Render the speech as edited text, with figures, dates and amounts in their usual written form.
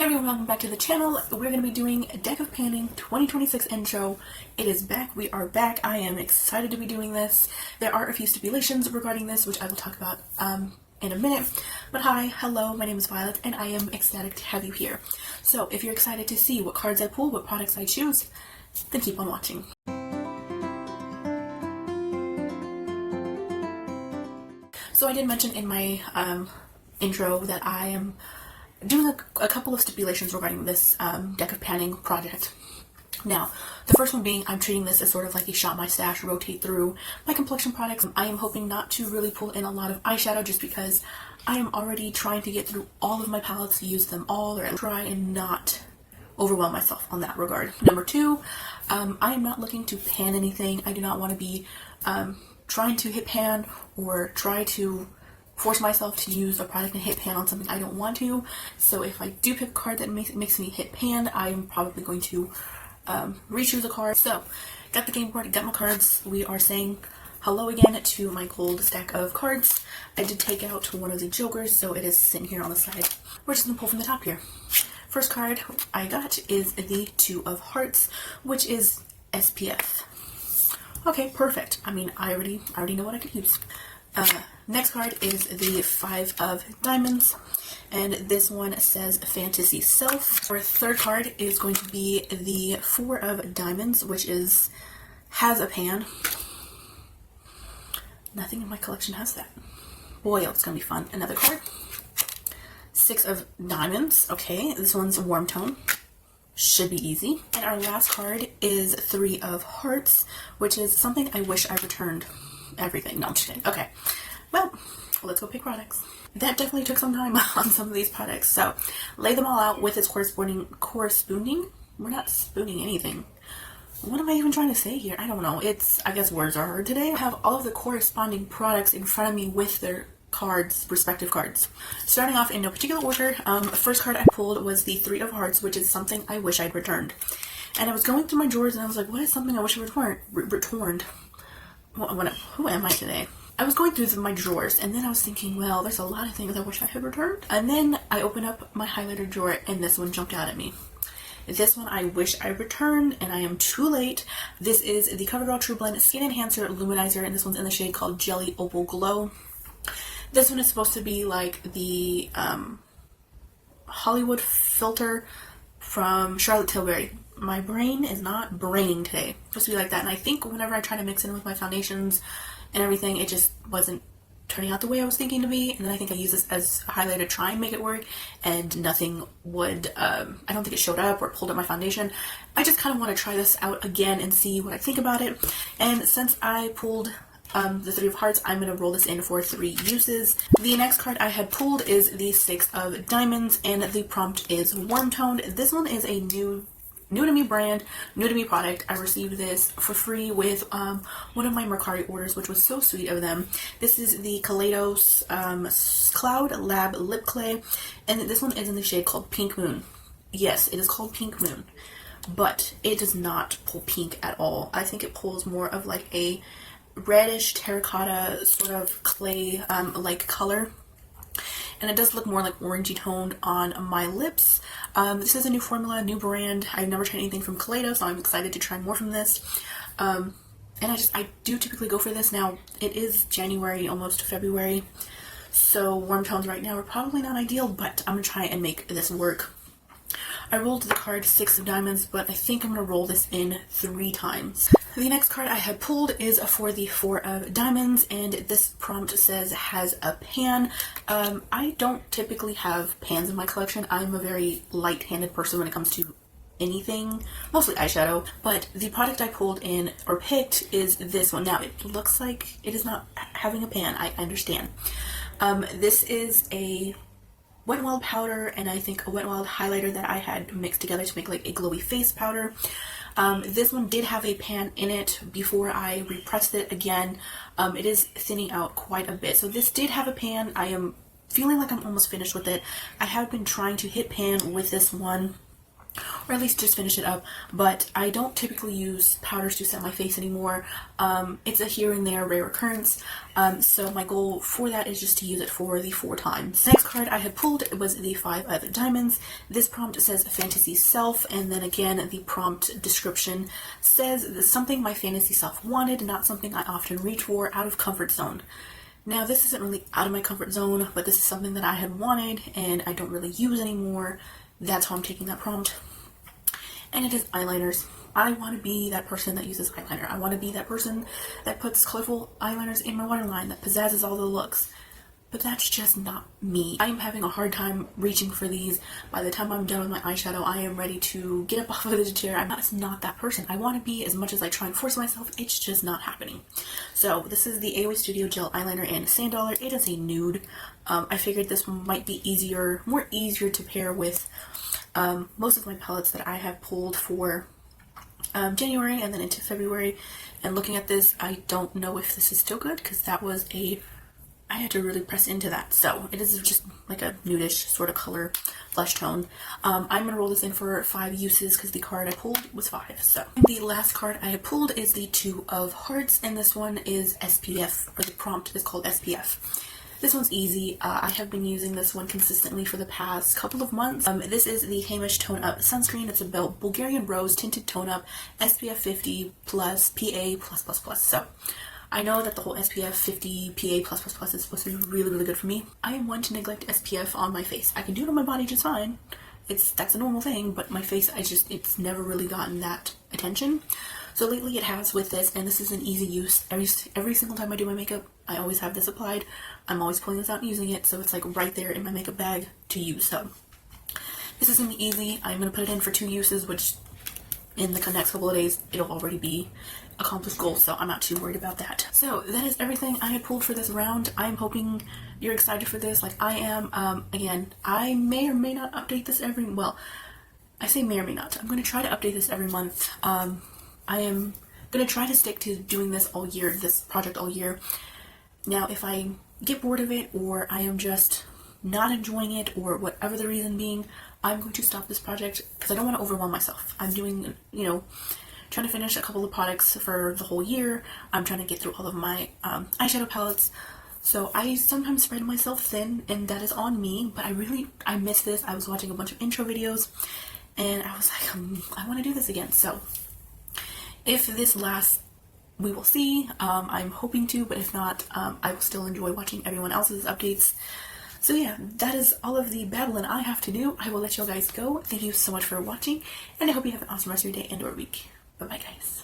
Hey everyone, welcome back to the channel. We're going to be doing a Deck of Panning 2026 intro. It is back. We are back. I am excited to be doing this. There are a few stipulations regarding this, which I will talk about in a minute. But hi, hello, my name is Violet, and I am ecstatic to have you here. So if you're excited to see what cards I pull, what products I choose, then keep on watching. So I did mention in my intro that I am doing a couple of stipulations regarding this Deck of Panning project. Now, the first one being I'm treating this as sort of like a shop my stash, rotate through my complexion products. I am hoping not to really pull in a lot of eyeshadow just because I am already trying to get through all of my palettes, use them all, or try and not overwhelm myself on that regard. Number two, I am not looking to pan anything. I do not want to be trying to hit pan or try to force myself to use a product and hit pan on something I don't want to. So if I do pick a card that makes me hit pan, I'm probably going to re-choose a card. So got the game board, got my cards. We are saying hello again to my gold stack of cards. I did take out one of the jokers, so it is sitting here on the side. We're just gonna pull from the top here. First card I got is the Two of Hearts, which is SPF. Okay, perfect. I mean, I already know what I could use. Next card is the Five of Diamonds, and this one says Fantasy Self. Our third card is going to be the Four of Diamonds, which has a pan. Nothing in my collection has that. Boy, oh, it's gonna be fun. Another card. Six of Diamonds. Okay, this one's warm tone. Should be easy. And our last card is Three of Hearts, which is something I wish I returned. Everything. No, I'm just kidding. Okay. Well, let's go pick products. That definitely took some time on some of these products. So, lay them all out with its corresponding. We're not spooning anything. What am I even trying to say here? I don't know. I guess words are hard today. I have all of the corresponding products in front of me with their cards, respective cards. Starting off in no particular order, first card I pulled was the Three of Hearts, which is something I wish I'd returned. And I was going through my drawers and I was like, what is something I wish I returned? Who am I today? I was going through my drawers and then I was thinking, well, there's a lot of things I wish I had returned. And then I opened up my highlighter drawer and this one jumped out at me. This one I wish I returned and I am too late. This is the CoverGirl True Blend Skin Enhancer Luminizer, and this one's in the shade called Jelly Opal Glow. This one is supposed to be like the Hollywood filter from Charlotte Tilbury. My brain is not braining today. It's supposed to be like that, and I think whenever I try to mix it in with my foundations and everything, it just wasn't turning out the way I was thinking to be. And then I think I used this as a highlighter to try and make it work, and nothing would, I don't think it showed up or pulled up my foundation. I just kind of want to try this out again and see what I think about it. And since I pulled the Three of Hearts, I'm going to roll this in for 3 uses. The next card I had pulled is the Six of Diamonds, and the prompt is warm toned. This one is a new to me brand, new to me product. I received this for free with one of my Mercari orders, which was so sweet of them. This is the Kaleidos Cloud Lab Lip Clay, and this one is in the shade called Pink Moon. Yes, it is called Pink Moon, but it does not pull pink at all. I think it pulls more of like a reddish terracotta sort of clay like color, and it does look more like orangey toned on my lips. This is a new formula, new brand. I've never tried anything from Kaleidos, so I'm excited to try more from this. And I do typically go for this. Now it is January, almost February, so warm tones right now are probably not ideal, but I'm gonna try and make this work. I rolled the card Six of Diamonds, but I think I'm going to roll this in 3 times. The next card I had pulled is for the Four of Diamonds, and this prompt says has a pan. I don't typically have pans in my collection. I'm a very light-handed person when it comes to anything, mostly eyeshadow, but the product I pulled in or picked is this one. Now it looks like it is not having a pan. I understand. This is a Wet n Wild powder, and I think a Wet n Wild highlighter that I had mixed together to make like a glowy face powder. This one did have a pan in it before I repressed it again. It is thinning out quite a bit, so this did have a pan. I am feeling like I'm almost finished with it. I have been trying to hit pan with this one or at least just finish it up. But I don't typically use powders to set my face anymore. It's a here and there rare occurrence, so my goal for that is just to use it for the 4 times. The next card I had pulled was the 5 of diamonds. This prompt says fantasy self, and then again the prompt description says something my fantasy self wanted, not something I often reach for, out of comfort zone. Now, this isn't really out of my comfort zone, but this is something that I had wanted and I don't really use anymore. That's how I'm taking that prompt. And it is eyeliners. I want to be that person that uses eyeliner. I want to be that person that puts colorful eyeliners in my waterline, that pizzazzes all the looks. But that's just not me. I'm having a hard time reaching for these. By the time I'm done with my eyeshadow, I am ready to get up off of the chair. I'm not that person. I want to be, as much as I try and force myself, it's just not happening. So this is the AOA Studio Gel Eyeliner in Sand Dollar. It is a nude. I figured this one might be more easier to pair with most of my palettes that I have pulled for January and then into February. And looking at this, I don't know if this is still good, because that was I had to really press into that. So it is just like a nudish sort of color, flesh tone. I'm going to roll this in for 5 uses because the card I pulled was 5. So the last card I have pulled is the 2 of Hearts, and this one is SPF, or the prompt is called SPF. This one's easy. I have been using this one consistently for the past couple of months. This is the Hamish Tone Up Sunscreen. It's a Bulgarian Rose Tinted Tone Up SPF 50 plus PA plus plus plus. So I know that the whole SPF 50 PA plus plus plus is supposed to be really, really good for me. I am one to neglect SPF on my face. I can do it on my body just fine. That's a normal thing, but my face, it's never really gotten that attention. So lately it has with this, and this is an easy use. Every single time I do my makeup, I always have this applied. I'm always pulling this out and using it, so it's like right there in my makeup bag to use. So this is gonna be easy. I'm gonna put it in for 2 uses, which in the next couple of days, it'll already be accomplished goal, so I'm not too worried about that. So that is everything I had pulled for this round. I'm hoping you're excited for this, like I am. Again, I may or may not update this I say may or may not. I'm going to try to update this every month. I am going to try to stick to doing this all year, this project all year. Now, if I get bored of it, or I am just not enjoying it, or whatever the reason being, I'm going to stop this project because I don't want to overwhelm myself. I'm doing, trying to finish a couple of products for the whole year. I'm trying to get through all of my eyeshadow palettes. So I sometimes spread myself thin, and that is on me, but I miss this. I was watching a bunch of intro videos, and I was like, I want to do this again. So if this lasts, we will see. I'm hoping to, but if not, I will still enjoy watching everyone else's updates. So yeah, that is all of the babbling I have to do. I will let you guys go. Thank you so much for watching, and I hope you have an awesome rest of your day and or week. Bye bye, guys.